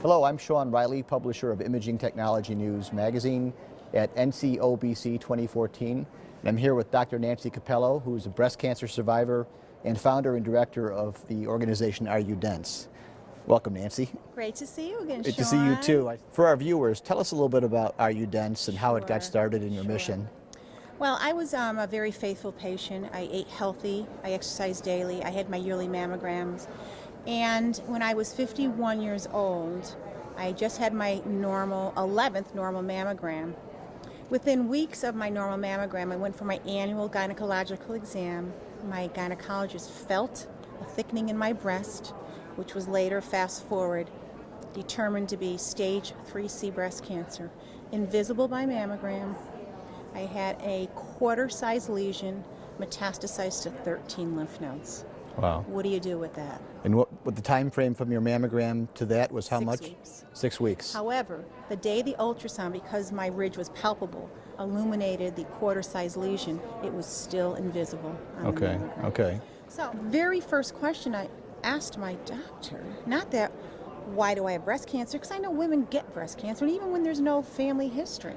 Hello, I'm Sean Riley, publisher of Imaging Technology News magazine at NCoBC 2014. And I'm here with Dr. Nancy Cappello, who's a breast cancer survivor and founder and director of the organization Are You Dense? Welcome, Nancy. Great to see you again, Great Sean. to see you too. For our viewers, tell us a little bit about Are You Dense and how it got started in your mission. Well, I was a very faithful patient. I ate healthy, I exercised daily, I had my yearly mammograms. And when I was 51 years old, I just had my 11th normal mammogram. Within weeks of my normal mammogram, I went for my annual gynecological exam. My gynecologist felt a thickening in my breast, which was later, fast forward, determined to be stage 3C breast cancer, invisible by mammogram. I had a quarter-sized lesion metastasized to 13 lymph nodes. Wow. What do you do with that? And what the time frame from your mammogram to that was how 6 much? weeks. 6 weeks. However, the day the ultrasound, because my ridge was palpable, illuminated the quarter-sized lesion, it was still invisible on the mammogram. Okay. So, very first question I asked my doctor, not that, why do I have breast cancer? Because I know women get breast cancer, and even when there's no family history.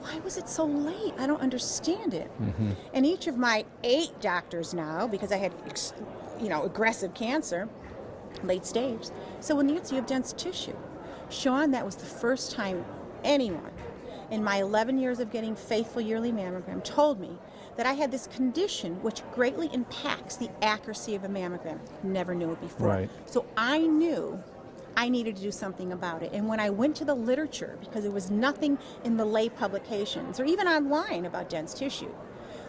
Why was it so late? I don't understand it. Mm-hmm. And each of my 8 doctors now, because I had, aggressive cancer, late stage. So, well, Nancy, you have dense tissue. Sean, that was the first time anyone in my 11 years of getting faithful yearly mammogram told me that I had this condition which greatly impacts the accuracy of a mammogram. Never knew it before. Right. So I knew I needed to do something about it. And when I went to the literature, because there was nothing in the lay publications or even online about dense tissue,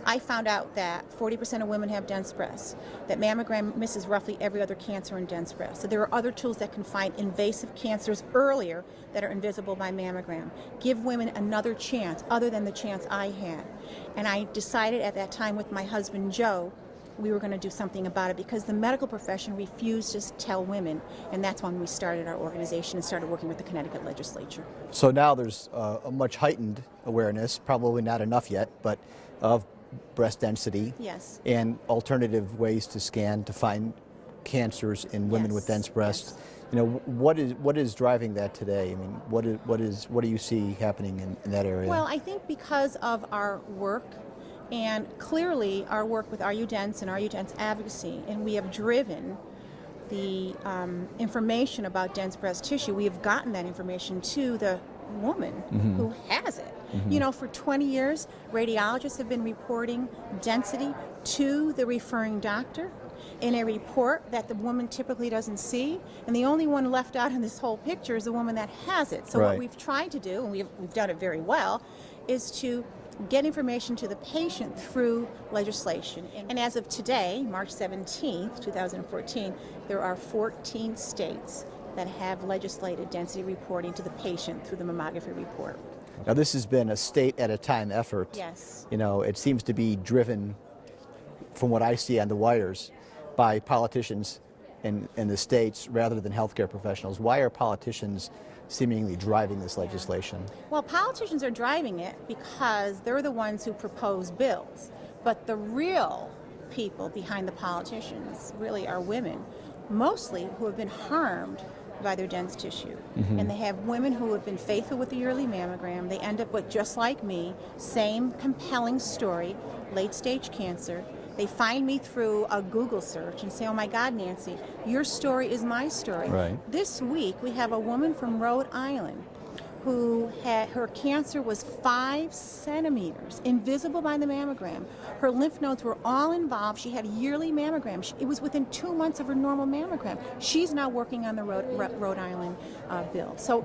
I found out that 40% of women have dense breasts, that mammogram misses roughly every other cancer in dense breasts. So there are other tools that can find invasive cancers earlier that are invisible by mammogram. Give women another chance other than the chance I had. And I decided at that time with my husband, Joe, we were going to do something about it because the medical profession refused to tell women, and that's when we started our organization and started working with the Connecticut legislature. So now there's a much heightened awareness, probably not enough yet, but of breast density. Yes. And alternative ways to scan to find cancers in women with dense breasts. Yes. You know, what is driving that today? I mean, what do you see happening in that area? Well, I think because of our work, and clearly our work with Are You Dense and Are You Dense Advocacy, and we have driven the information about dense breast tissue. We have gotten that information to the woman who has it. You know, for 20 years, radiologists have been reporting density to the referring doctor in a report that the woman typically doesn't see, and the only one left out in this whole picture is the woman that has it. So Right. what we've tried to do, and we've done it very well, is to get information to the patient through legislation. And as of today, March 17th, 2014, there are 14 states that have legislated density reporting to the patient through the mammography report. Now this has been a state at a time effort. Yes. You know, it seems to be driven, from what I see on the wires, by politicians in the states rather than healthcare professionals. Why are politicians seemingly driving this legislation? Well, politicians are driving it because they're the ones who propose bills. But the real people behind the politicians really are women, mostly who have been harmed by their dense tissue. And they have women who have been faithful with the yearly mammogram. They end up with, just like me, same compelling story, late stage cancer. They find me through a Google search and say, oh my God, Nancy, your story is my story. Right. This week we have a woman from Rhode Island who had, her cancer was 5 centimeters, invisible by the mammogram. Her lymph nodes were all involved. She had a yearly mammogram. It was within 2 months of her normal mammogram. She's now working on the Rhode Island bill. So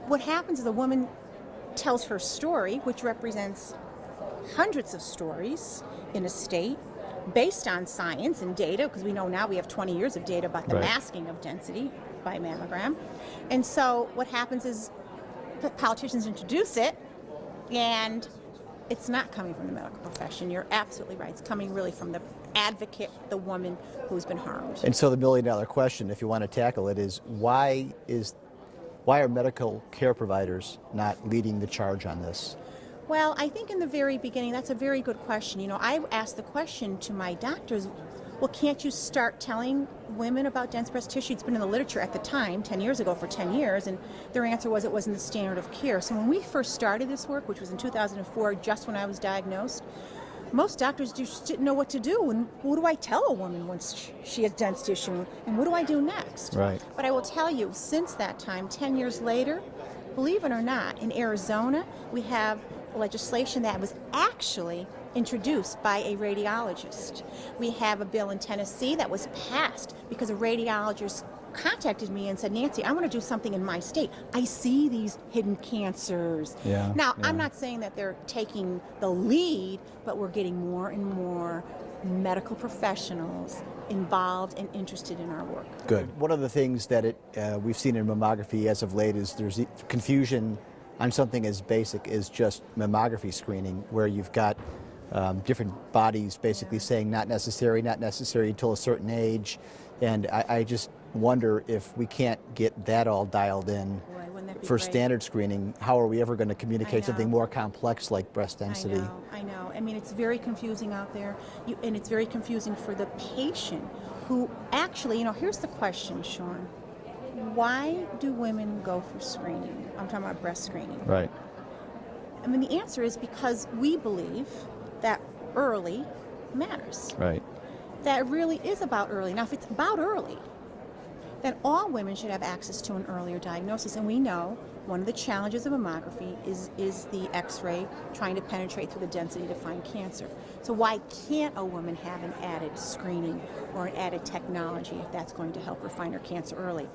what happens is the woman tells her story, which represents hundreds of stories in a state based on science and data, because we know now we have 20 years of data about the Right. masking of density by mammogram. And so what happens is politicians introduce it, and it's not coming from the medical profession. You're absolutely right. It's coming really from the advocate, the woman who's been harmed. And so the million-dollar question, if you want to tackle it, is why are medical care providers not leading the charge on this? Well, I think in the very beginning, that's a very good question. You know, I asked the question to my doctors, well, can't you start telling women about dense breast tissue? It's been in the literature at the time, 10 years ago, for 10 years, and their answer was it wasn't the standard of care. So when we first started this work, which was in 2004, just when I was diagnosed, most doctors just didn't know what to do. And what do I tell a woman once she has dense tissue? And what do I do next? Right. But I will tell you, since that time, 10 years later, believe it or not, in Arizona, we have legislation that was actually introduced by a radiologist. We have a bill in Tennessee that was passed because a radiologist contacted me and said, Nancy, I want to do something in my state. I see these hidden cancers. Yeah, now, yeah. I'm not saying that they're taking the lead, but we're getting more and more medical professionals involved and interested in our work. Good. One of the things that we've seen in mammography as of late is there's confusion on something as basic as just mammography screening, where you've got different bodies basically saying not necessary until a certain age. And I just wonder if we can't get that all dialed in. Boy, wouldn't that be for great? standard screening. How are we ever going to communicate something more complex like breast density? I know. I mean, it's very confusing out there, and it's very confusing for the patient who actually, here's the question, Sean. Why do women go for screening? I'm talking about breast screening. Right. I mean, the answer is because we believe that early matters. Right. That it really is about early. Now, if it's about early, then all women should have access to an earlier diagnosis. And we know one of the challenges of mammography is the X-ray trying to penetrate through the density to find cancer. So why can't a woman have an added screening or an added technology if that's going to help her find her cancer early?